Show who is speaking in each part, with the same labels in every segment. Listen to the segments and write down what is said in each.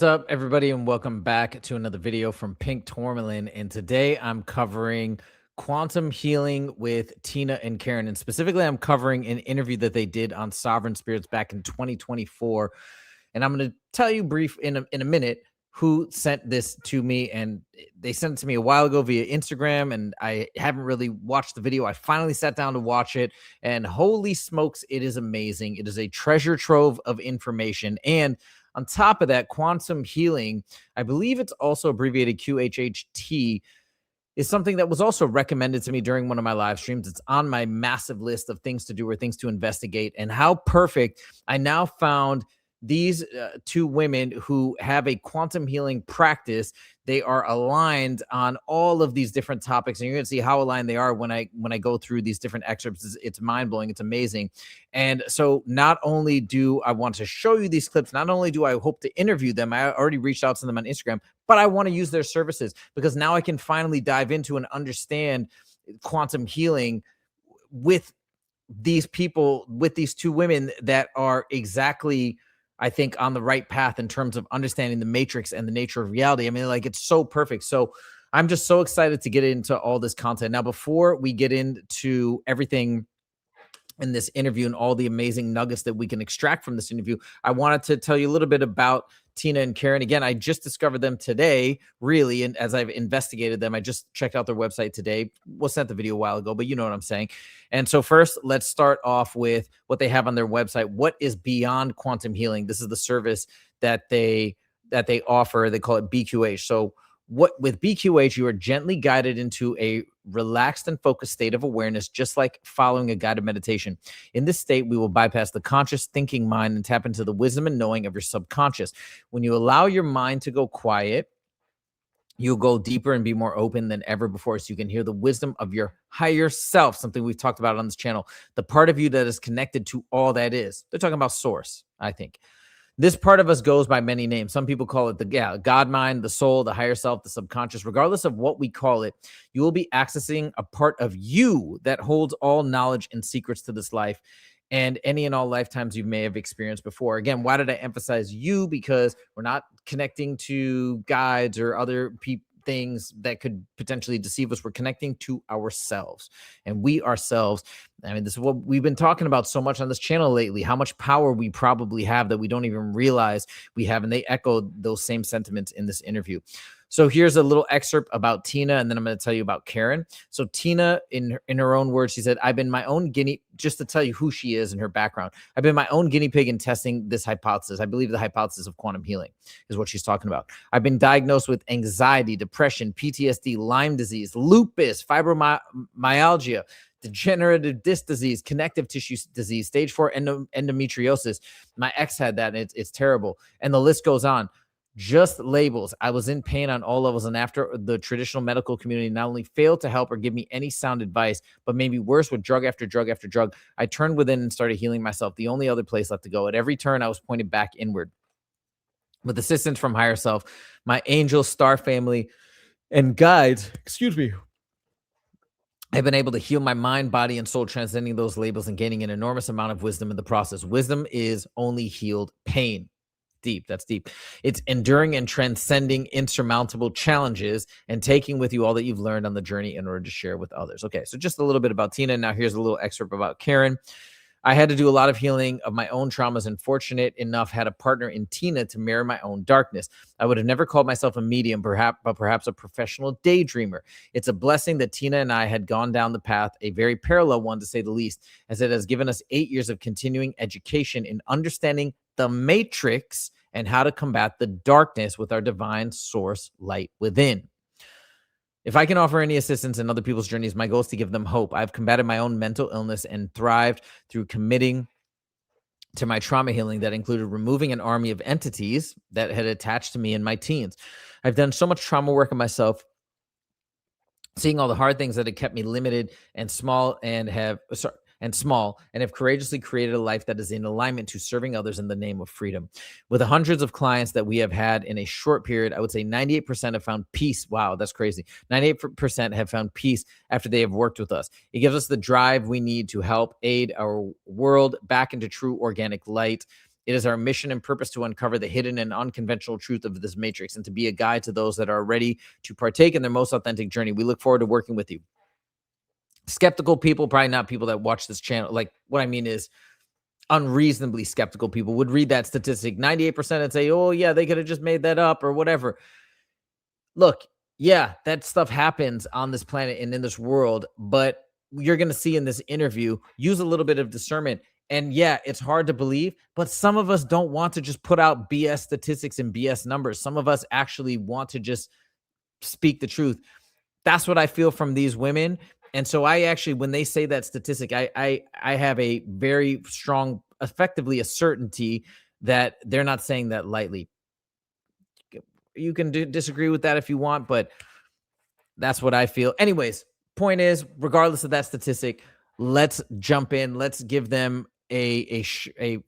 Speaker 1: What's up, everybody, and welcome back to another video from Pink Tourmaline. And today I'm covering quantum healing with Tina and Karen. And specifically, I'm covering an interview that they did on Sovereign Spirits back in 2024. And I'm going to tell you brief in a minute who sent this to me. And they sent it to me a while ago via Instagram, and I haven't really watched the video. I finally sat down to watch it, and holy smokes, it is amazing. It is a treasure trove of information. And on top of that, quantum healing, I believe it's also abbreviated QHHT, is something that was also recommended to me during one of my live streams. It's on my massive list of things to do or things to investigate. And how perfect. I now found these two women who have a quantum healing practice. They are aligned on all of these different topics, and you're going to see how aligned they are when I go through these different excerpts. It's mind-blowing. It's amazing. And so not only do I want to show you these clips, not only do I hope to interview them, I already reached out to them on Instagram, but I want to use their services because now I can finally dive into and understand quantum healing with these people, with these two women that are exactly, I think, on the right path in terms of understanding the matrix and the nature of reality. I mean, like, it's so perfect. So I'm just so excited to get into all this content. Now, before we get into everything in this interview and all the amazing nuggets that we can extract from this interview, I wanted to tell you a little bit about Tina and Karen. Again, I just discovered them today, really, and as I've investigated them, I just checked out their website today. Was sent the video a while ago, but you know what I'm saying. And so first, let's start off with what they have on their website. What is Beyond Quantum Healing? This is the service that they offer. They call it BQH. So with BQH, you are gently guided into a relaxed and focused state of awareness, just like following a guided meditation. In this state, we will bypass the conscious thinking mind and tap into the wisdom and knowing of your subconscious. When you allow your mind to go quiet, you'll go deeper and be more open than ever before, so you can hear the wisdom of your higher self, something we've talked about on this channel, the part of you that is connected to all that is. They're talking about source, I think. This part of us goes by many names. Some people call it the God mind, the soul, the higher self, the subconscious. Regardless of what we call it, you will be accessing a part of you that holds all knowledge and secrets to this life and any and all lifetimes you may have experienced before. Again, why did I emphasize you? Because we're not connecting to guides or other things that could potentially deceive us. We're connecting to ourselves, and we ourselves, I mean, this is what we've been talking about so much on this channel lately, how much power we probably have that we don't even realize we have. And they echoed those same sentiments in this interview. So here's a little excerpt about Tina, and then I'm going to tell you about Karen. So Tina, in her own words, she said, I've been my own guinea, just to tell you who she is and her background. I've been my own guinea pig in testing this hypothesis. I believe the hypothesis of quantum healing is what she's talking about. I've been diagnosed with anxiety, depression, PTSD, Lyme disease, lupus, fibromyalgia, degenerative disc disease, connective tissue disease, stage 4 endometriosis. My ex had that, and it's terrible. And the list goes on. Just labels. I was in pain on all levels, and after the traditional medical community not only failed to help or give me any sound advice, but maybe worse, with drug after drug after drug, I turned within and started healing myself. The only other place left to go. At every turn, I was pointed back inward. With assistance from higher self, my angels, star family, and guides, I've been able to heal my mind, body, and soul, transcending those labels and gaining an enormous amount of wisdom in the process. Wisdom is only healed pain. Deep. That's deep. It's enduring and transcending insurmountable challenges and taking with you all that you've learned on the journey in order to share with others. Okay, so just a little bit about Tina. Now here's a little excerpt about Karen. I had to do a lot of healing of my own traumas, and fortunate enough had a partner in Tina to mirror my own darkness. I would have never called myself a medium, but perhaps a professional daydreamer. It's a blessing that Tina and I had gone down the path, a very parallel one to say the least, as it has given us 8 years of continuing education in understanding the matrix and how to combat the darkness with our divine source light within. If I can offer any assistance in other people's journeys, my goal is to give them hope. I've combated my own mental illness and thrived through committing to my trauma healing that included removing an army of entities that had attached to me in my teens. I've done so much trauma work on myself, seeing all the hard things that had kept me limited and small, and have courageously created a life that is in alignment to serving others in the name of freedom. With the hundreds of clients that we have had in a short period, I would say 98% have found peace. Wow, that's crazy. 98% have found peace after they have worked with us. It gives us the drive we need to help aid our world back into true organic light. It is our mission and purpose to uncover the hidden and unconventional truth of this matrix and to be a guide to those that are ready to partake in their most authentic journey. We look forward to working with you. Skeptical people, probably not people that watch this channel. Like, what I mean is unreasonably skeptical people would read that statistic. 98% and say, oh yeah, they could have just made that up or whatever. Look, yeah, that stuff happens on this planet and in this world, but you're going to see in this interview, use a little bit of discernment. And yeah, it's hard to believe, but some of us don't want to just put out BS statistics and BS numbers. Some of us actually want to just speak the truth. That's what I feel from these women. And so I actually, when they say that statistic, I have a very strong, effectively a certainty that they're not saying that lightly. You can disagree with that if you want, but that's what I feel. Anyways, point is, regardless of that statistic, let's jump in. Let's give them a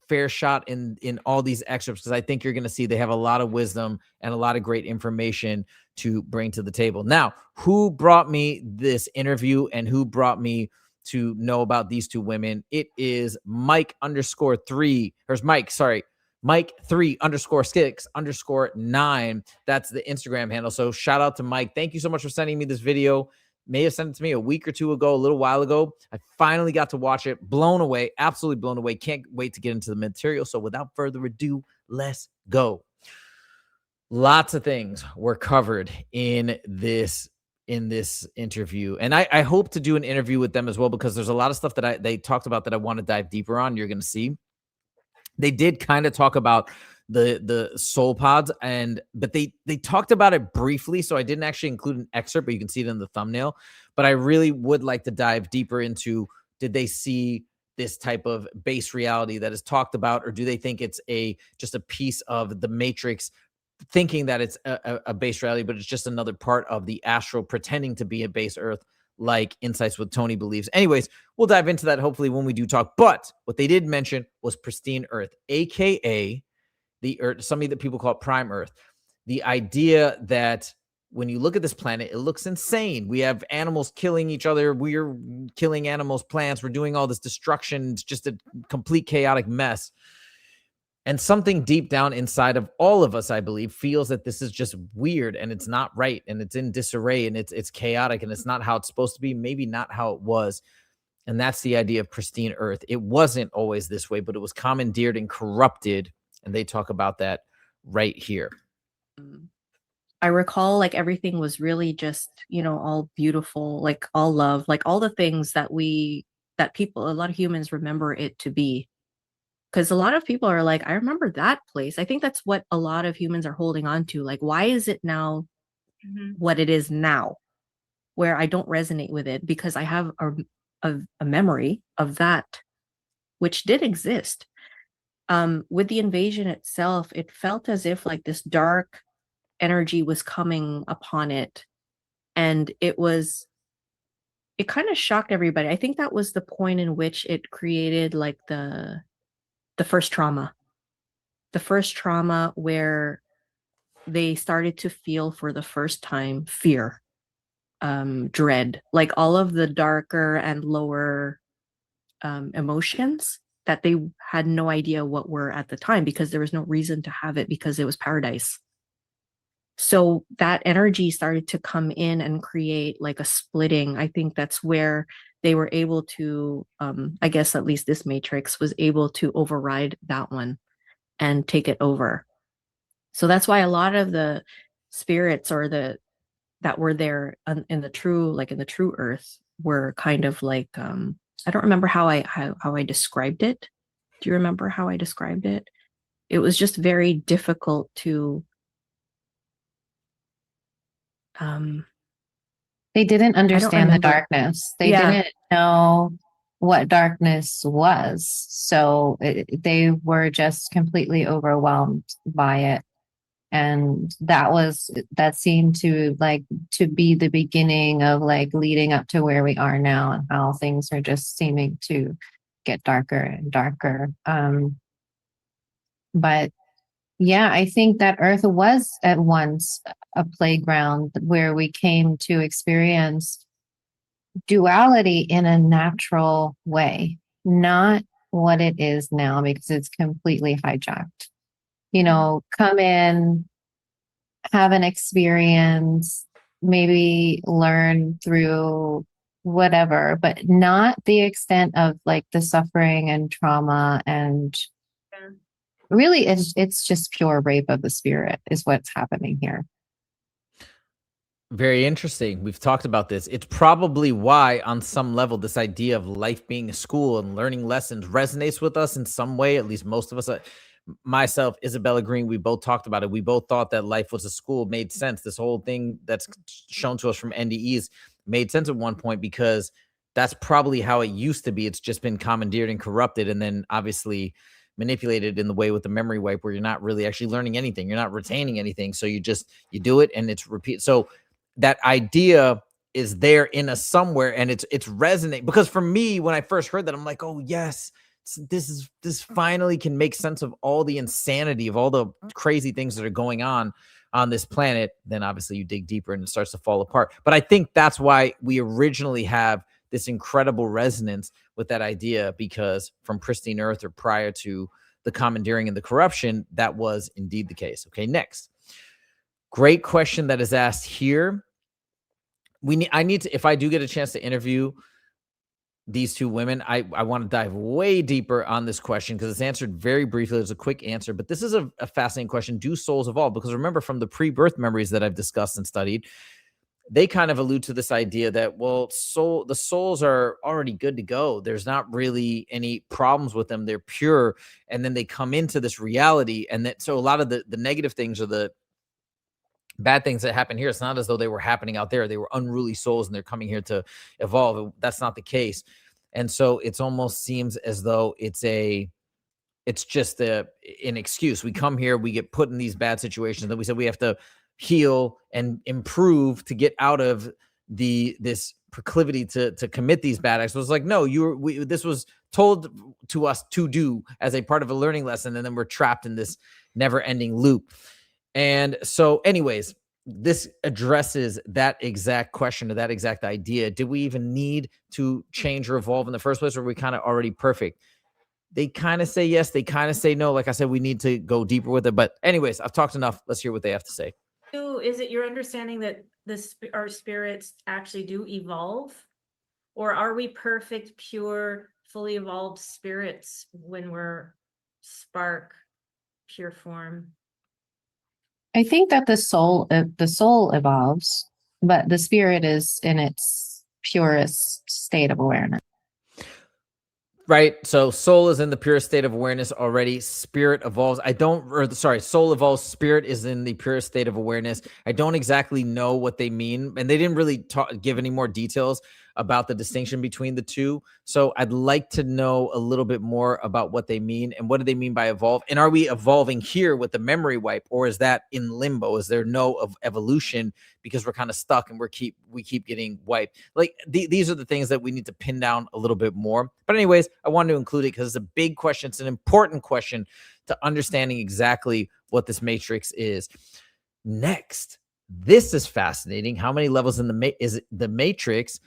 Speaker 1: fair shot in all these excerpts, because I think you're going to see they have a lot of wisdom and a lot of great information to bring to the table. Now, who brought me this interview and who brought me to know about these two women? It is Mike_3. There's Mike, sorry. Mike3_6_9. That's the Instagram handle. So shout out to Mike. Thank you so much for sending me this video. May have sent it to me a week or two ago, a little while ago. I finally got to watch it. Blown away. Absolutely blown away. Can't wait to get into the material. So without further ado, let's go. Lots of things were covered in this interview. And I hope to do an interview with them as well, because there's a lot of stuff that they talked about that I want to dive deeper on. You're going to see. They did kind of talk about the soul pods, but they talked about it briefly, so I didn't actually include an excerpt, but you can see it in the thumbnail. But I really would like to dive deeper into, did they see this type of base reality that is talked about, or do they think it's just a piece of the matrix, thinking that it's a base reality, but it's just another part of the astral pretending to be a base Earth, like Insights with Tony believes. Anyways, we'll dive into that hopefully when we do talk. But what they did mention was pristine Earth, aka the Earth, something that people call prime Earth. The idea that when you look at this planet, it looks insane. We have animals killing each other. We're killing animals, plants. We're doing all this destruction. It's just a complete chaotic mess. And something deep down inside of all of us, I believe, feels that this is just weird and it's not right and it's in disarray and it's chaotic and it's not how it's supposed to be, maybe not how it was. And that's the idea of pristine Earth. It wasn't always this way, but it was commandeered and corrupted. And they talk about that right here.
Speaker 2: I recall like everything was really just, all beautiful, like all love, like all the things that people, a lot of humans remember it to be. Because a lot of people are like, I remember that place. I think that's what a lot of humans are holding on to. Like, why is it now what it is now, where I don't resonate with it? Because I have a memory of that, which did exist. With the invasion itself, it felt as if like this dark energy was coming upon it. And it kind of shocked everybody. I think that was the point in which it created like the first trauma where they started to feel for the first time fear, dread, like all of the darker and lower emotions that they had no idea what were at the time, because there was no reason to have it, because it was paradise. So that energy started to come in and create like a splitting. I think that's where they were able to, I guess at least this matrix was able to override that one and take it over. So that's why a lot of the spirits that were there in the true Earth were kind of like, I don't remember how I described it. Do you remember how I described it? It was just very difficult to
Speaker 3: they didn't understand the darkness. They didn't know what darkness was. So they were just completely overwhelmed by it. And that seemed to be the beginning of like leading up to where we are now, and how things are just seeming to get darker and darker. But yeah, I think that Earth was at once a playground where we came to experience duality in a natural way, not what it is now because it's completely hijacked. You know, come in, have an experience, maybe learn through whatever, but not the extent of like the suffering and trauma. And really, it's just pure rape of the spirit is what's happening here.
Speaker 1: Very interesting. We've talked about this. It's probably why, on some level, this idea of life being a school and learning lessons resonates with us in some way. At least most of us, myself, Isabella Green, we both talked about it. We both thought that life was a school. Made sense. This whole thing that's shown to us from NDEs made sense at one point because that's probably how it used to be. It's just been commandeered and corrupted, and then obviously manipulated in the way with the memory wipe where you're not really actually learning anything. You're not retaining anything. So you do it and it's repeat. So that idea is there in us somewhere, and it's resonating because for me, when I first heard that, I'm like, oh yes, this finally can make sense of all the insanity of all the crazy things that are going on this planet. Then obviously you dig deeper and it starts to fall apart. But I think that's why we originally have this incredible resonance with that idea, because from pristine earth or prior to the commandeering and the corruption, that was indeed the case. Okay, next. Great question that is asked here. I need to, if I do get a chance to interview these two women, I want to dive way deeper on this question because it's answered very briefly. There's a quick answer, but this is a fascinating question. Do souls evolve? Because remember, from the pre-birth memories that I've discussed and studied, they kind of allude to this idea that, well, the souls are already good to go. There's not really any problems with them. They're pure. And then they come into this reality. And that, so a lot of the negative things or the bad things that happen here, it's not as though they were happening out there. They were unruly souls and they're coming here to evolve. That's not the case. And so it's almost seems as though it's just an excuse. We come here, we get put in these bad situations, then we said we have to heal and improve to get out of this proclivity to commit these bad acts. So it's like, no, this was told to us to do as a part of a learning lesson, and then we're trapped in this never-ending loop. And so anyways, this addresses that exact question or that exact idea. Did we even need to change or evolve in the first place, or were we kind of already perfect? They kind of say yes, they kind of say no. Like I said, we need to go deeper with it. But anyways, I've talked enough. Let's hear what they have to say.
Speaker 4: Is it your understanding that our spirits actually do evolve? Or are we perfect, pure, fully evolved spirits when we're spark, pure form?
Speaker 3: I think that the soul evolves, but the spirit is in its purest state of awareness.
Speaker 1: Right. So soul is in the purest state of awareness already. Spirit evolves. Soul evolves. Spirit is in the purest state of awareness. I don't exactly know what they mean. And they didn't really give any more details about the distinction between the two. So I'd like to know a little bit more about what they mean and what do they mean by evolve? And are we evolving here with the memory wipe, or is that in limbo? Is there no evolution because we're kind of stuck and we keep getting wiped? Like these are the things that we need to pin down a little bit more. But anyways, I wanted to include it because it's a big question. It's an important question to understanding exactly what this matrix is. Next, this is fascinating. How many levels in the matrix?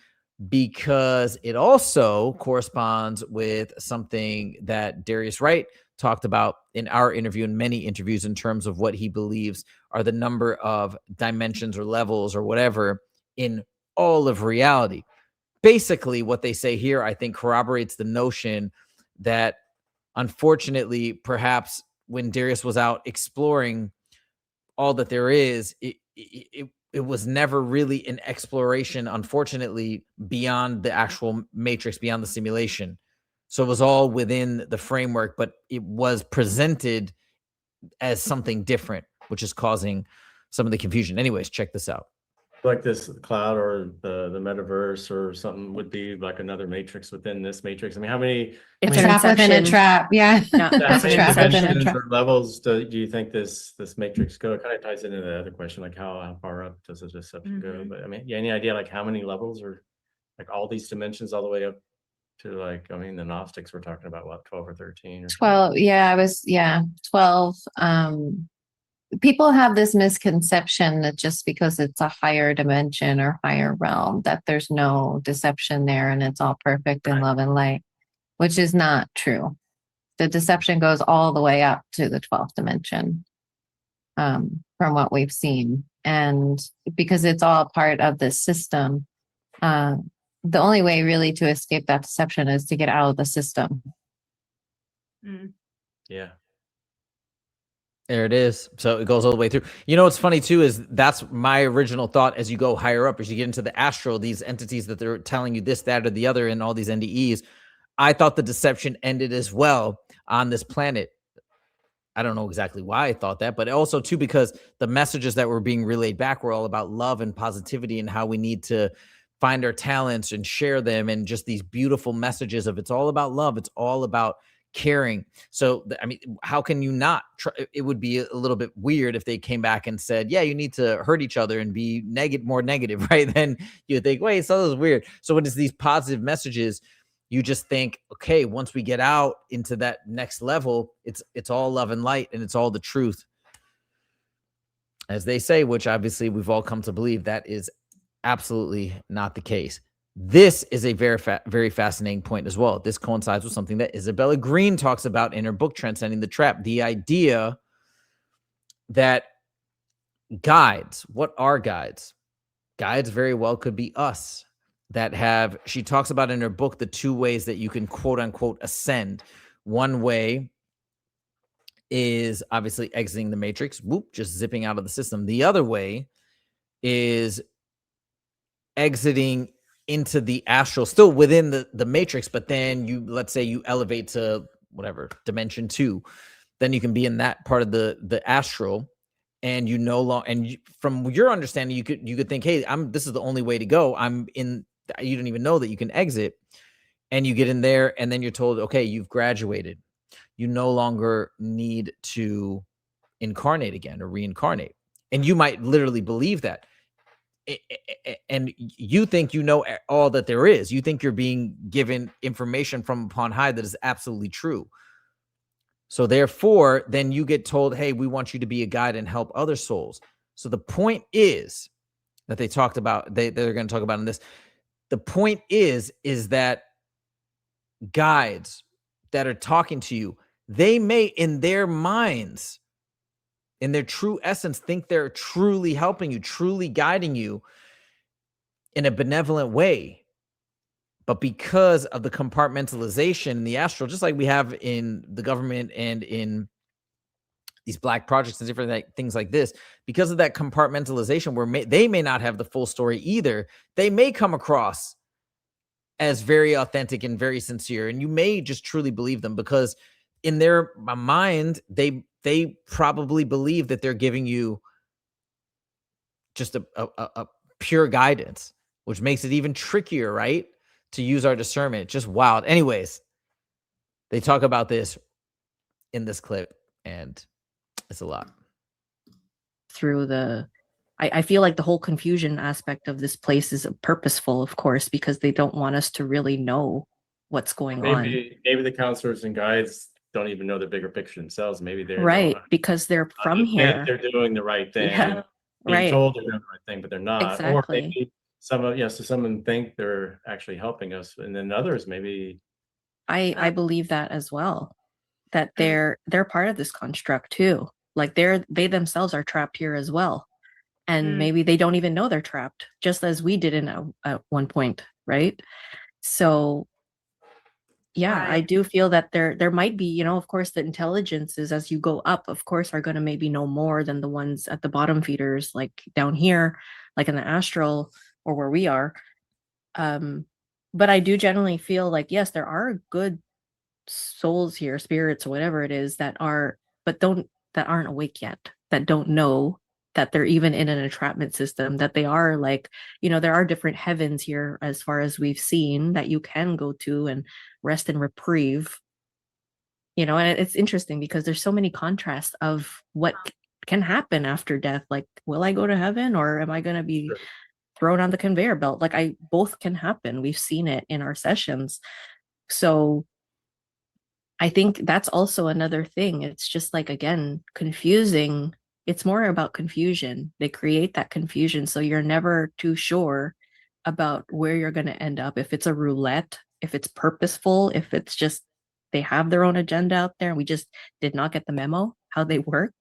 Speaker 1: Because it also corresponds with something that Darius Wright talked about in our interview and many interviews in terms of what he believes are the number of dimensions or levels or whatever in all of reality. Basically, what they say here, I think, corroborates the notion that, unfortunately, perhaps when Darius was out exploring all that there is, it was never really an exploration, unfortunately, beyond the actual matrix, beyond the simulation. So it was all within the framework, but it was presented as something different, which is causing some of the confusion. Anyways, check this out.
Speaker 5: Like this cloud or the metaverse or something would be like another matrix within this matrix. I mean, how many
Speaker 2: It's
Speaker 3: Trap within a trap. Yeah.
Speaker 2: Yeah.
Speaker 3: It's a trap within a
Speaker 5: dimensions
Speaker 3: trap.
Speaker 5: or levels do you think this matrix go? It kind of ties into the other question, like how far up does the deception go? But I mean, any idea like how many levels, or like all these dimensions all the way up to, like, I mean, the Gnostics were talking about what, 12 or 13 or
Speaker 3: 12. Yeah, 12. People have this misconception that just because it's a higher dimension or higher realm, that there's no deception there and it's all perfect in love and light. which is not true. The deception goes all the way up to the 12th dimension, from what we've seen. And because it's all part of the system, the only way really to escape that deception is to get out of the system.
Speaker 5: Yeah.
Speaker 1: There it is. So it goes all the way through. You know what's funny too is that's my original thought as you go higher up, as you get into the astral, these entities that they're telling you this, that, or the other, and all these NDEs. I thought the deception ended as well on this planet. I don't know exactly why I thought that, but also too because the messages that were being relayed back were all about love and positivity and how we need to find our talents and share them, and just these beautiful messages of it's all about love. It's all about caring. So, I mean, how can you not it would be a little bit weird if they came back and said, yeah, you need to hurt each other and be more negative, right? Then you think, wait, so this is weird. So when it's these positive messages, you just think, okay, once we get out into that next level, it's all love and light, and it's all the truth, as they say, which obviously we've all come to believe that is absolutely not the case. This is a very fascinating point as well. This coincides with something that Isabella Green talks about in her book, Transcending the Trap. The idea that guides, what are guides? Guides very well could be us that have, she talks about in her book, the two ways that you can quote unquote ascend. One way is obviously exiting the matrix, just zipping out of the system. The other way is exiting into the astral, still within the matrix, but then let's say you elevate to whatever dimension 2, then you can be in that part of the astral, and you no longer, and from your understanding, you could think, hey, this is the only way to go. You don't even know that you can exit, and you get in there, and then you're told, okay, you've graduated. You no longer need to incarnate again or reincarnate, and you might literally believe that. And you think you know all that there is. You think you're being given information from upon high that is absolutely true. So therefore, then you get told, hey, we want you to be a guide and help other souls. So the point is that they talked about, they're going to talk about in this. The point is that guides that are talking to you, they may in their minds, in their true essence, think they're truly helping you, truly guiding you in a benevolent way. But because of the compartmentalization in the astral, just like we have in the government and in these black projects and different things like this, because of that compartmentalization where they may not have the full story either, they may come across as very authentic and very sincere, and you may just truly believe them because in their mind, they probably believe that they're giving you just a pure guidance, which makes it even trickier, right? To use our discernment. Just wild. Anyways, they talk about this in this clip, and it's a lot.
Speaker 2: Through I feel like the whole confusion aspect of this place is purposeful, of course, because they don't want us to really know what's going on.
Speaker 5: Maybe the counselors and guides don't even know the bigger picture themselves. Maybe they're
Speaker 2: right, because they're from here.
Speaker 5: They're doing the right thing.
Speaker 2: Yeah,
Speaker 5: being told they're doing the right thing, but they're not.
Speaker 2: Exactly.
Speaker 5: Or maybe so some think they're actually helping us, and then others maybe.
Speaker 2: I believe that as well. That they're part of this construct too. Like they themselves are trapped here as well. And maybe they don't even know they're trapped, just as we did at one point, right? So yeah, I do feel that there might be, of course, the intelligences as you go up, of course, are going to maybe know more than the ones at the bottom feeders, like down here, like in the astral or where we are. But I do generally feel like, yes, there are good souls here, spirits or whatever it is that aren't awake yet, that don't know that they're even in an entrapment system, that they are like, there are different heavens here as far as we've seen that you can go to and rest and reprieve. And it's interesting because there's so many contrasts of what can happen after death. Like, will I go to heaven or am I going to be thrown on the conveyor belt? Like both can happen. We've seen it in our sessions. So I think that's also another thing. It's just like, again, confusing. It's more about confusion. They create that confusion. So you're never too sure about where you're going to end up. If it's a roulette, if it's purposeful, if it's just they have their own agenda out there and we just did not get the memo how they work.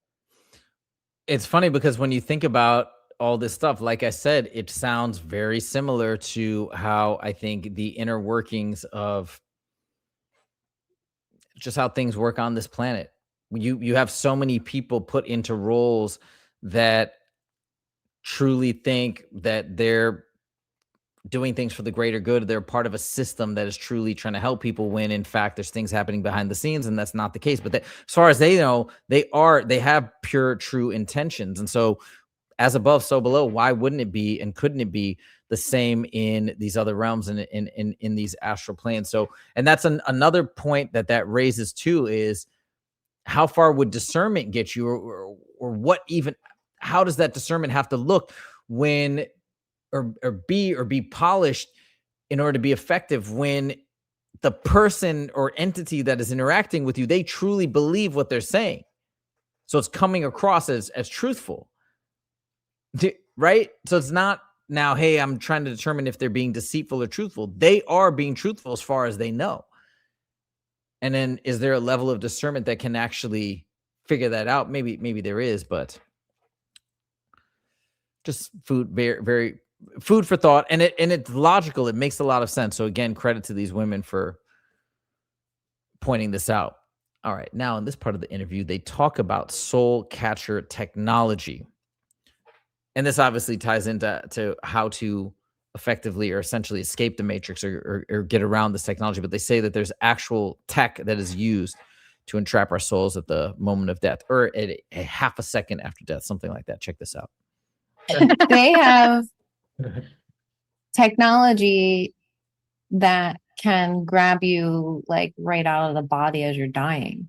Speaker 1: It's funny because when you think about all this stuff, like I said, it sounds very similar to how I think the inner workings of just how things work on this planet. You have so many people put into roles that truly think that they're doing things for the greater good. They're part of a system that is truly trying to help people, when in fact there's things happening behind the scenes and that's not the case. But as far as they know, they have pure, true intentions. And so as above, so below, why wouldn't it be and couldn't it be the same in these other realms and in these astral planes? So, and that's another point that raises too, is how far would discernment get you, or what even, how does that discernment have to look when, or be polished in order to be effective, when the person or entity that is interacting with you, they truly believe what they're saying. So it's coming across as truthful. Right? So it's not now, hey, I'm trying to determine if they're being deceitful or truthful. They are being truthful as far as they know. And then is there a level of discernment that can actually figure that out? Maybe there is, but just food, very, very food for thought. And it's logical. It makes a lot of sense. So again, credit to these women for pointing this out. All right. Now in this part of the interview, they talk about soul catcher technology. And this obviously ties into how to effectively or essentially escape the matrix or get around this technology. But they say that there's actual tech that is used to entrap our souls at the moment of death, or at a half a second after death, something like that. Check this out.
Speaker 3: They have technology that can grab you like right out of the body as you're dying.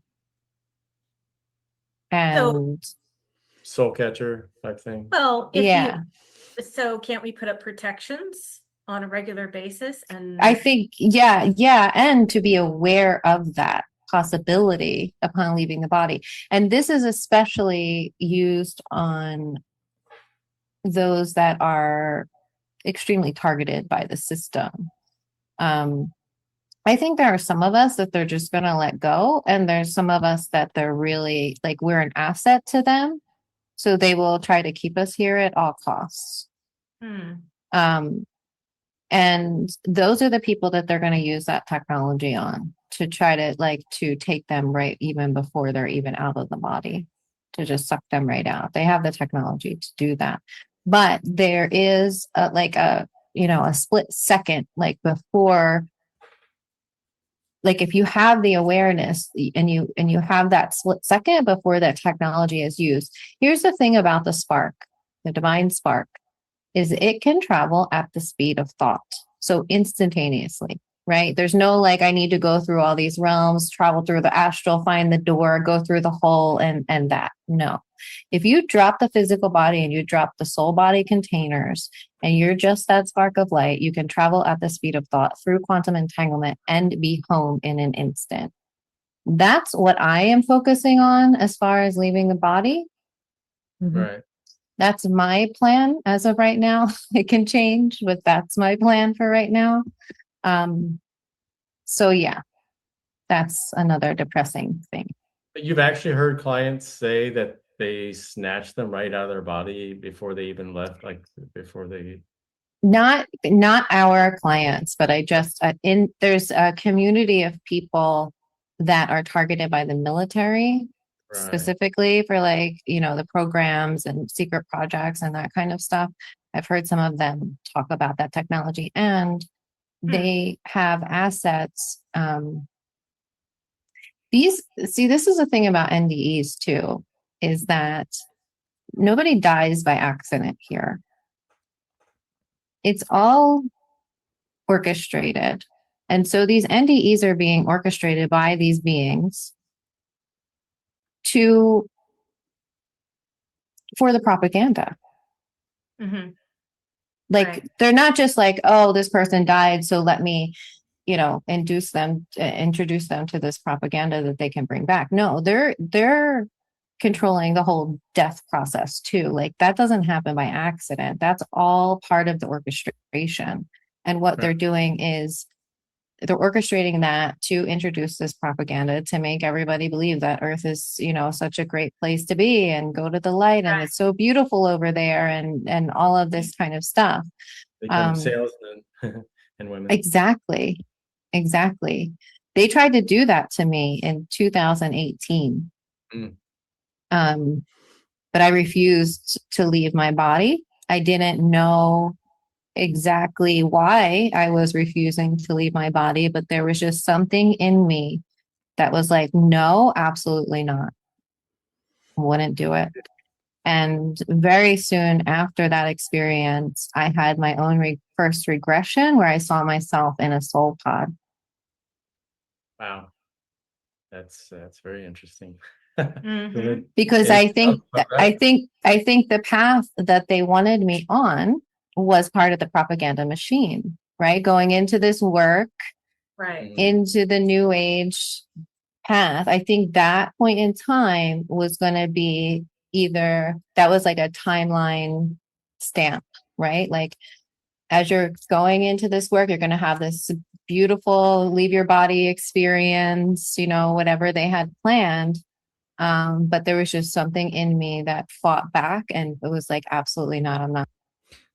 Speaker 3: And
Speaker 5: soul catcher type thing.
Speaker 4: Well,
Speaker 3: so
Speaker 4: can't we put up protections on a regular basis? And
Speaker 3: I think, yeah. And to be aware of that possibility upon leaving the body. And this is especially used on those that are extremely targeted by the system. I think there are some of us that they're just going to let go. And there's some of us that they're really like, we're an asset to them. So they will try to keep us here at all costs. And those are the people that they're going to use that technology on, to try to take them right even before they're even out of the body, to just suck them right out. They have the technology to do that. But there is a split second, like before, like if you have the awareness and you have that split second before that technology is used. Here's the thing about the spark, the divine spark, is it can travel at the speed of thought. So instantaneously, right? There's no I need to go through all these realms, travel through the astral, find the door, go through the hole and that. No. If you drop the physical body and you drop the soul body containers and you're just that spark of light, you can travel at the speed of thought through quantum entanglement and be home in an instant. That's what I am focusing on as far as leaving the body.
Speaker 5: Right.
Speaker 3: That's my plan as of right now. It can change, but that's my plan for right now. So yeah, that's another depressing thing.
Speaker 5: But you've actually heard clients say that they snatched them right out of their body before they even left, before they.
Speaker 3: Not our clients, but there's a community of people that are targeted by the military. Right. Specifically for the programs and secret projects and that kind of stuff. I've heard some of them talk about that technology, and they have assets. This is the thing about NDEs too, is that nobody dies by accident here. It's all orchestrated. And so these NDEs are being orchestrated by these beings for the propaganda.
Speaker 4: Mm-hmm.
Speaker 3: Right. They're not just oh, this person died, so let me, introduce them to this propaganda that they can bring back. No, they're controlling the whole death process too. That doesn't happen by accident. That's all part of the orchestration. And what they're doing is they're orchestrating that to introduce this propaganda to make everybody believe that Earth is, you know, such a great place to be and go to the light and it's so beautiful over there and all of this kind of stuff.
Speaker 5: Become salesmen and women.
Speaker 3: Exactly. They tried to do that to me in 2018. But I refused to leave my body. I didn't know exactly why I was refusing to leave my body, but there was just something in me that was like, no, absolutely not. Wouldn't do it. And very soon after that experience, I had my own first regression where I saw myself in a soul pod.
Speaker 5: Wow. That's very interesting.
Speaker 3: Because I think the path that they wanted me on was part of the propaganda machine, right? Going into this work,
Speaker 4: Right.
Speaker 3: into the new age path. I think that point in time was going to be either that was like a timeline stamp, right? Like as you're going into this work, you're going to have this beautiful leave your body experience, you know, whatever they had planned. But there was just something in me that fought back and it was like, absolutely not. I'm not.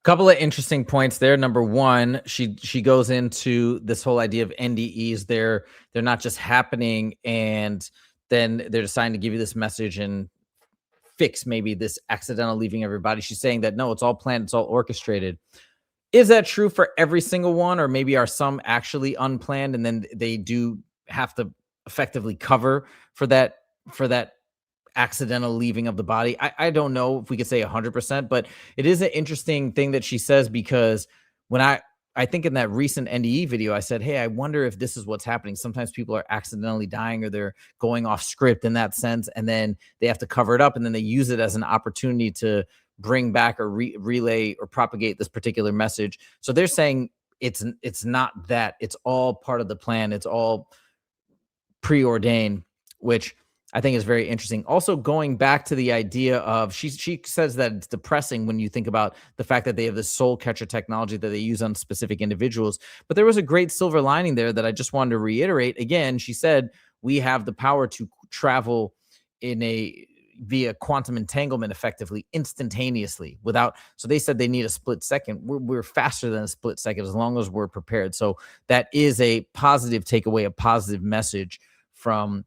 Speaker 1: Couple of interesting points there. Number one, she goes into this whole idea of NDEs. They're not just happening and then they're deciding to give you this message and fix maybe this accidental leaving everybody. She's saying that no, it's all planned, it's all orchestrated. Is that true for every single one, or maybe are some actually unplanned and then they do have to effectively cover for that accidental leaving of the body? I don't know if we could say 100%, but it is an interesting thing that she says, because when I think in that recent NDE video, I said, hey, I wonder if this is what's happening. Sometimes people are accidentally dying or they're going off script in that sense, and then they have to cover it up, and then they use it as an opportunity to bring back or relay or propagate this particular message. So they're saying it's not that. It's all part of the plan. It's all preordained, which I think is very interesting. Also, going back to the idea of, she says that it's depressing when you think about the fact that they have this soul catcher technology that they use on specific individuals. But there was a great silver lining there that I just wanted to reiterate. Again, she said we have the power to travel via quantum entanglement effectively instantaneously without. So they said they need a split second. We're faster than a split second as long as we're prepared. So that is a positive takeaway, a positive message from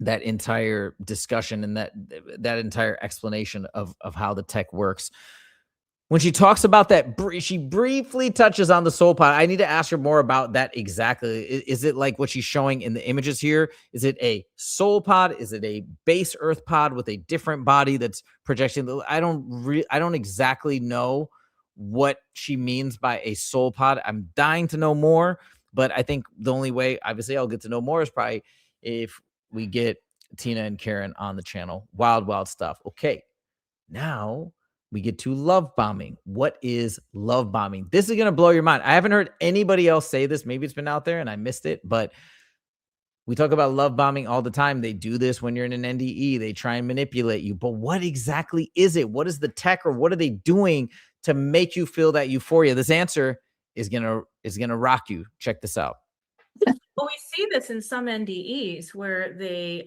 Speaker 1: that entire discussion and that entire explanation of how the tech works. When she talks about that, she briefly touches on the soul pod. I need to ask her more about that exactly. Is it like what she's showing in the images here? Is it a soul pod? Is it a base Earth pod with a different body that's projecting? I don't exactly know what she means by a soul pod. I'm dying to know more, but I think the only way, obviously, I'll get to know more is probably if we get Tena and Karen on the channel. Wild stuff. Okay, now we get to love bombing. What is love bombing? This is going to blow your mind. I haven't heard anybody else say this. Maybe it's been out there and I missed it, but we talk about love bombing all the time. They do this when you're in an NDE. They try and manipulate you. But what exactly is it? What is the tech, or what are they doing to make you feel that euphoria? This answer is going to rock you. Check this out.
Speaker 4: Well, we see this in some NDEs where they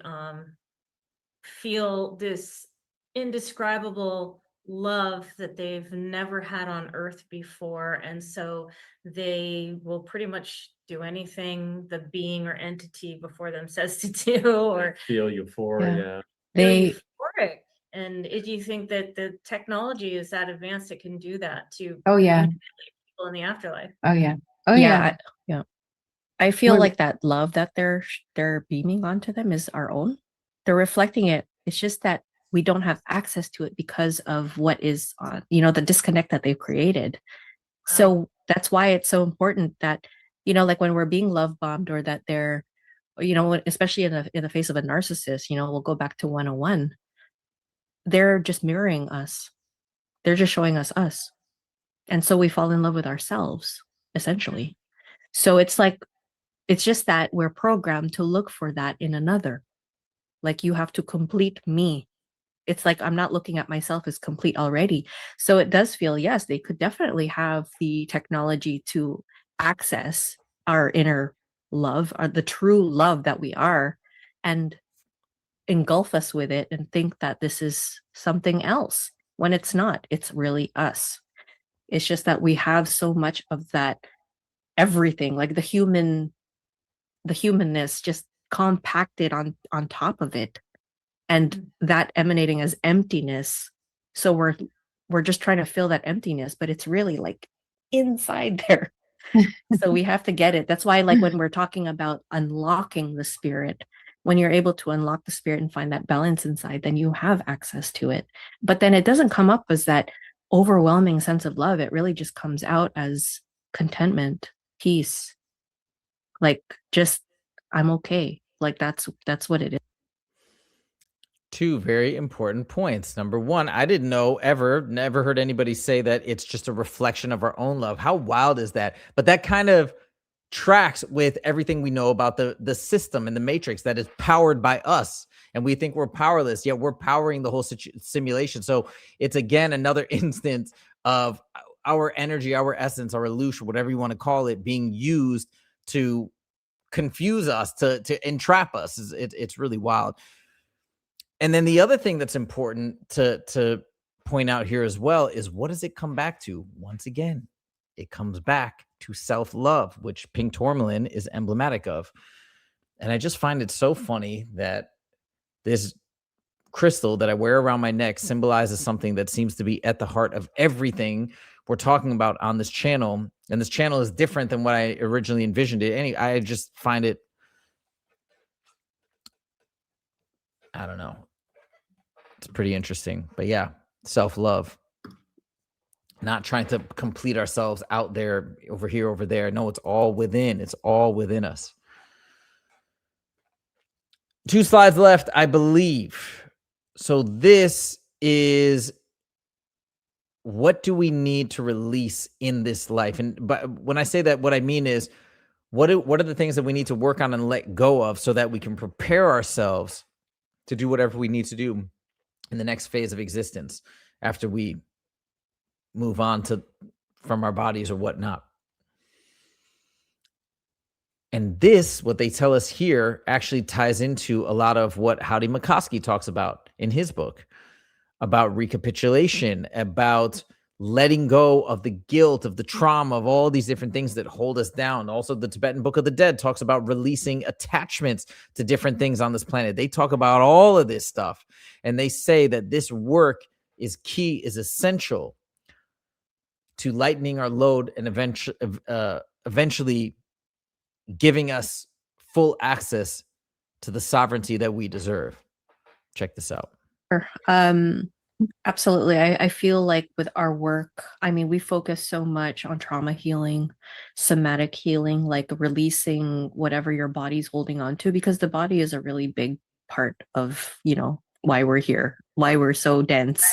Speaker 4: feel this indescribable love that they've never had on Earth before, and so they will pretty much do anything the being or entity before them says to do, or
Speaker 5: feel euphoria.
Speaker 4: They euphoric. And do you think that the technology is that advanced it can do that to people in the afterlife?
Speaker 2: Yeah. I feel like that love that they're beaming onto them is our own. They're reflecting it. It's just that we don't have access to it because of what is on, the disconnect that they've created. Right. So that's why it's so important that, like when we're being love bombed, or that they're, especially in the face of a narcissist, we'll go back to 101. They're just mirroring us. They're just showing us. And so we fall in love with ourselves, essentially. So it's just that we're programmed to look for that in another. Like, you have to complete me. It's like I'm not looking at myself as complete already. So it does feel, yes, they could definitely have the technology to access our inner love, the true love that we are, and engulf us with it and think that this is something else when it's not. It's really us. It's just that we have so much of that everything, like the humanness just compacted on top of it, and that emanating as emptiness. So we're just trying to fill that emptiness, but it's really like inside there. So we have to get it. That's why, like, when we're talking about unlocking the spirit, when you're able to unlock the spirit and find that balance inside, then you have access to it. But then it doesn't come up as that overwhelming sense of love. It really just comes out as contentment, peace, like just I'm okay. Like that's what it is.
Speaker 1: Two very important points. Number one, I didn't know never heard anybody say that it's just a reflection of our own love. How wild is that? But that kind of tracks with everything we know about the system and the matrix that is powered by us. And we think we're powerless, yet we're powering the whole simulation. So it's, again, another instance of our energy, our essence, our illusion, whatever you want to call it, being used to confuse us, to entrap us. It's really wild. And then the other thing that's important to point out here as well is, what does it come back to? Once again, it comes back to self-love, which pink tourmaline is emblematic of. And I just find it so funny that this crystal that I wear around my neck symbolizes something that seems to be at the heart of everything we're talking about on this channel. And this channel is different than what I originally envisioned it. I just find it, I don't know. It's pretty interesting. But yeah, self-love. Not trying to complete ourselves out there, over here, over there. No, it's all within. It's all within us. 2 slides left, I believe. So this is, what do we need to release in this life? And but when I say that, what I mean is, what are the things that we need to work on and let go of so that we can prepare ourselves to do whatever we need to do in the next phase of existence after we move on from our bodies or whatnot. And this, what they tell us here, actually ties into a lot of what Howdy McCoskey talks about in his book, about recapitulation, about letting go of the guilt, of the trauma, of all these different things that hold us down. Also, the Tibetan Book of the Dead talks about releasing attachments to different things on this planet. They talk about all of this stuff. And they say that this work is key, is essential to lightening our load and eventually giving us full access to the sovereignty that we deserve. Check this out.
Speaker 2: Absolutely. I feel like with our work, I mean, we focus so much on trauma healing, somatic healing, like releasing whatever your body's holding on to, because the body is a really big part of, why we're here, why we're so dense.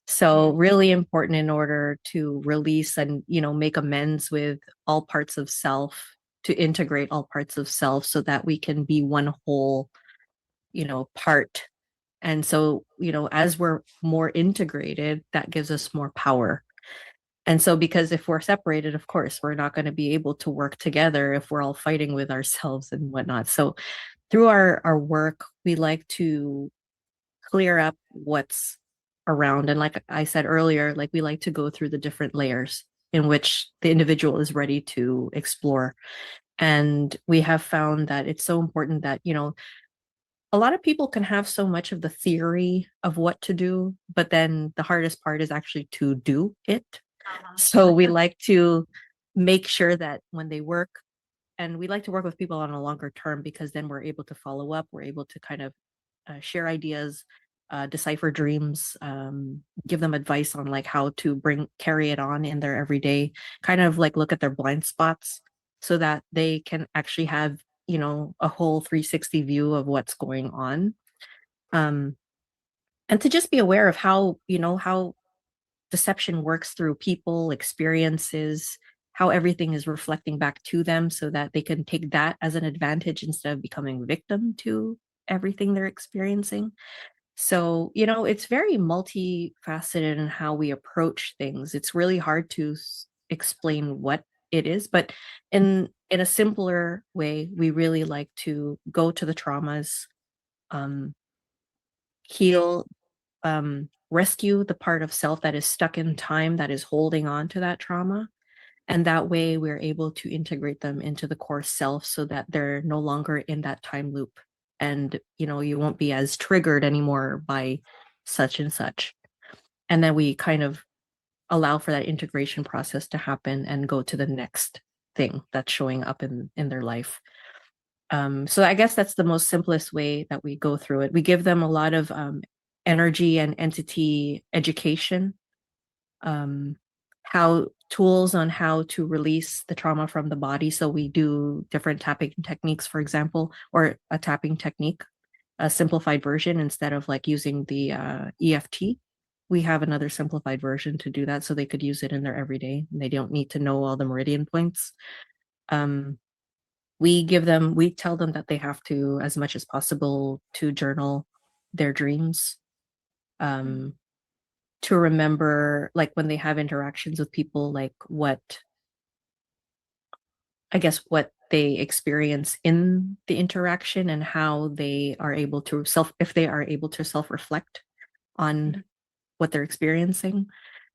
Speaker 2: So really important in order to release and, make amends with all parts of self, to integrate all parts of self so that we can be one whole, part. And so, as we're more integrated, that gives us more power. And so, because if we're separated, of course, we're not going to be able to work together if we're all fighting with ourselves and whatnot. So through our work, we like to clear up what's around. And like I said earlier, like we like to go through the different layers in which the individual is ready to explore. And we have found that it's so important that, a lot of people can have so much of the theory of what to do, but then the hardest part is actually to do it. So we like to make sure that when they work, and we like to work with people on a longer term, because then we're able to follow up, we're able to kind of share ideas, decipher dreams, give them advice on like how to carry it on in their everyday, kind of like look at their blind spots so that they can actually have, a whole 360 view of what's going on. And to just be aware of how deception works through people, experiences, how everything is reflecting back to them so that they can take that as an advantage instead of becoming victim to everything they're experiencing. So, it's very multifaceted in how we approach things. It's really hard to explain what it is. But in a simpler way, we really like to go to the traumas, heal, rescue the part of self that is stuck in time, that is holding on to that trauma. And that way we're able to integrate them into the core self so that they're no longer in that time loop. And, you won't be as triggered anymore by such and such. And then we kind of allow for that integration process to happen and go to the next thing that's showing up in their life. So I guess that's the most simplest way that we go through it. We give them a lot of energy and entity education, tools on how to release the trauma from the body. So we do different tapping techniques, for example, or a tapping technique, a simplified version instead of like using the EFT. We have another simplified version to do that so they could use it in their everyday. And they don't need to know all the meridian points. We tell them that they have to, as much as possible, to journal their dreams, to remember, like when they have interactions with people, like what they experience in the interaction and how they are able to self-reflect on what they're experiencing.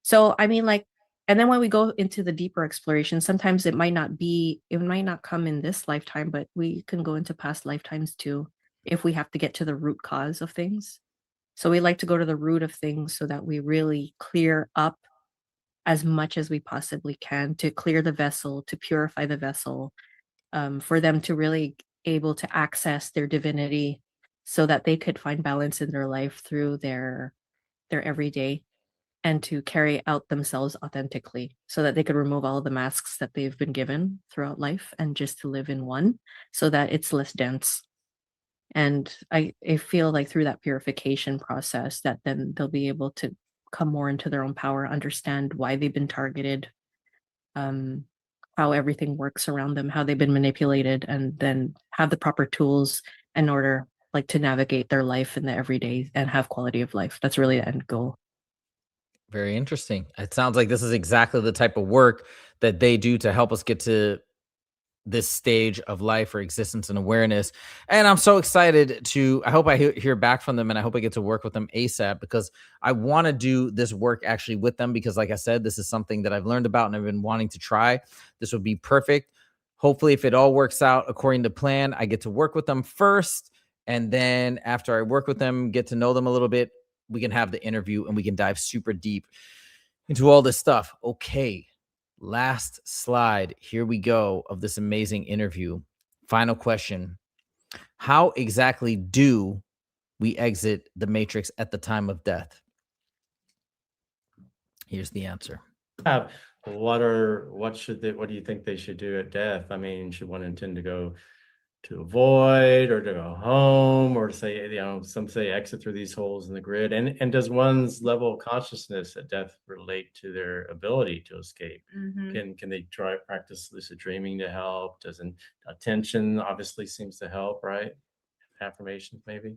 Speaker 2: So, I mean, like, and then when we go into the deeper exploration, sometimes it might not come in this lifetime, but we can go into past lifetimes too, if we have to get to the root cause of things. So we like to go to the root of things so that we really clear up as much as we possibly can, to clear the vessel, to purify the vessel, for them to really able to access their divinity so that they could find balance in their life through their everyday, and to carry out themselves authentically so that they could remove all the masks that they've been given throughout life and just to live in one so that it's less dense. And I feel like through that purification process that then they'll be able to come more into their own power, understand why they've been targeted, how everything works around them, how they've been manipulated, and then have the proper tools in order like to navigate their life in the everyday and have quality of life. That's really the end goal.
Speaker 1: Very interesting. It sounds like this is exactly the type of work that they do to help us get to this stage of life or existence and awareness. And I'm so excited I hope I hear back from them, and I hope I get to work with them ASAP, because I want to do this work actually with them, because like I said, this is something that I've learned about and I've been wanting to try. This would be perfect. Hopefully, if it all works out according to plan, I get to work with them first. And then after I work with them, get to know them a little bit, we can have the interview and we can dive super deep into all this stuff. Okay. Last slide. Here we go of this amazing interview. Final question. How exactly do we exit the matrix at the time of death? Here's the answer.
Speaker 5: What do you think they should do at death? I mean, should one intend to go to a void or to go home, or say, some say exit through these holes in the grid? And does one's level of consciousness at death relate to their ability to escape? Can they practice lucid dreaming to help? Doesn't attention obviously seems to help, right? Affirmations, maybe.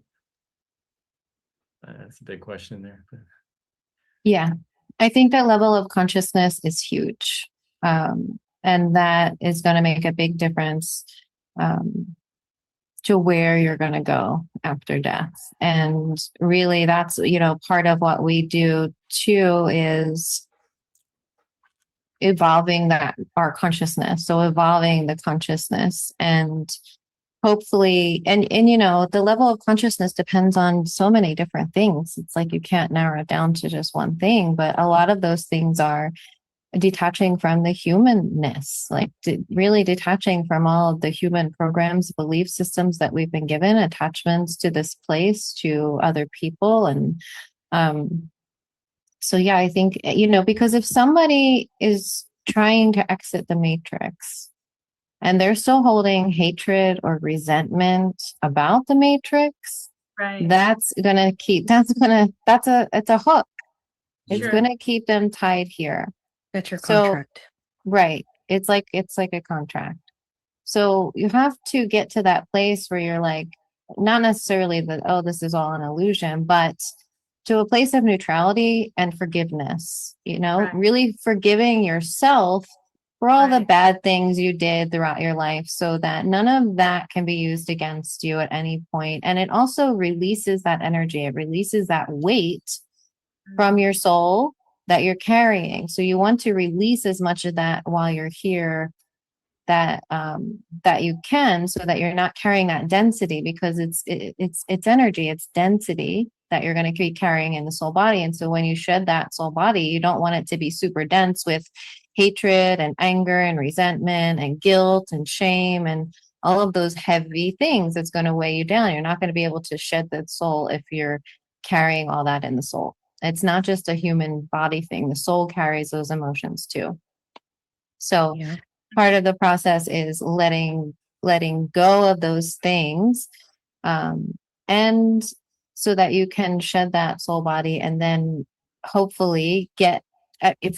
Speaker 5: That's a big question there.
Speaker 3: Yeah, I think that level of consciousness is huge. And that is going to make a big difference to where you're going to go after death. And really that's, part of what we do too is evolving our consciousness. So evolving the consciousness, and hopefully, and the level of consciousness depends on so many different things. It's like you can't narrow it down to just one thing, but a lot of those things are detaching from the humanness, like really detaching from all of the human programs, belief systems that we've been given, attachments to this place, to other people. And so, yeah, I think, because if somebody is trying to exit the matrix and they're still holding hatred or resentment about the matrix,
Speaker 4: right,
Speaker 3: it's a hook. It's going to keep them tied here.
Speaker 2: That's your contract.
Speaker 3: Right. It's like a contract. So you have to get to that place where you're like, not necessarily that, oh, this is all an illusion, but to a place of neutrality and forgiveness,
Speaker 4: Right.
Speaker 3: really forgiving yourself for all the
Speaker 4: Right.
Speaker 3: bad things you did throughout your life, so that none of that can be used against you at any point. And it also releases that energy. It releases that weight from your soul that you're carrying. So you want to release as much of that while you're here that that you can, so that you're not carrying that density, because it's energy, it's density that you're going to be carrying in the soul body. And so when you shed that soul body, you don't want it to be super dense with hatred and anger and resentment and guilt and shame and all of those heavy things that's going to weigh you down. You're not going to be able to shed that soul if you're carrying all that in the soul. It's not just a human body thing. The soul carries those emotions too. So
Speaker 2: Yeah.
Speaker 3: part of the process is letting go of those things, and so that you can shed that soul body, and then hopefully get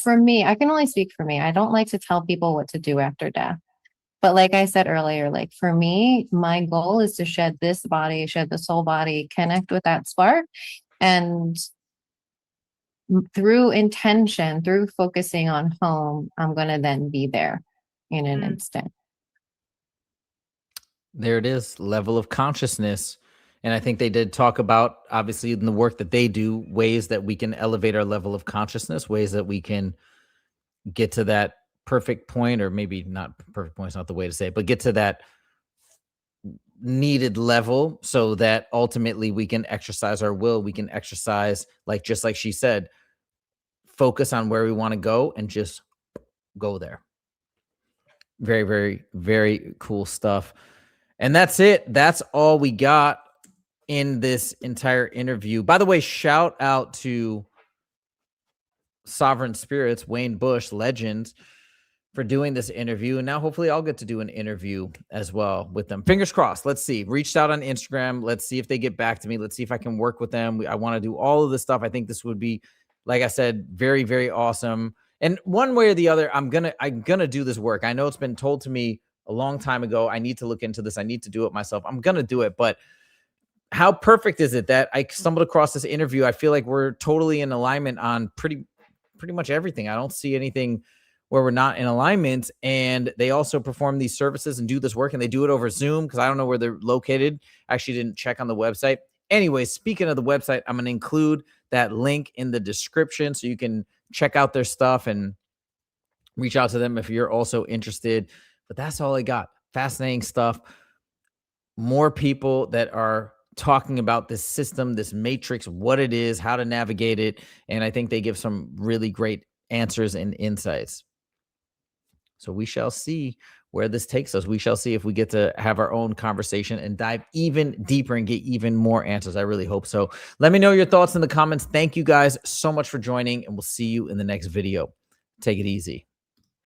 Speaker 3: for me, I can only speak for me. I don't like to tell people what to do after death. But like I said earlier, like for me, my goal is to shed this body, shed the soul body, connect with that spark, and through intention, through focusing on home, I'm going to then be there in an instant.
Speaker 1: There it is, level of consciousness. And I think they did talk about, obviously, in the work that they do, ways that we can elevate our level of consciousness, ways that we can get to that perfect point, or maybe not perfect point is not the way to say it, but get to that needed level so that ultimately we can exercise our will. We can exercise, like, just like she said, focus on where we want to go and just go there. Very, very, very cool stuff. And that's it. That's all we got in this entire interview. By the way, shout out to Sovereign Spirits, Wayne Bush, legend, for doing this interview. And now hopefully I'll get to do an interview as well with them. Fingers crossed. Let's see. Reached out on Instagram. Let's see if they get back to me. Let's see if I can work with them. I want to do all of this stuff. I think this would be, like I said, very, very awesome. And one way or the other, I'm gonna do this work. I know it's been told to me a long time ago. I need to look into this. I need to do it myself. I'm gonna do it. But how perfect is it that I stumbled across this interview? I feel like we're totally in alignment on pretty much everything. I don't see anything where we're not in alignment. And they also perform these services and do this work, and they do it over Zoom, because I don't know where they're located. I actually didn't check on the website. Anyway, speaking of the website, I'm going to include that link in the description so you can check out their stuff and reach out to them if you're also interested. But that's all I got. Fascinating stuff. More people that are talking about this system, this matrix, what it is, how to navigate it. And I think they give some really great answers and insights. So we shall see where this takes us. We shall see if we get to have our own conversation and dive even deeper and get even more answers. I really hope so. Let me know your thoughts in the comments. Thank you guys so much for joining, and we'll see you in the next video. Take it easy.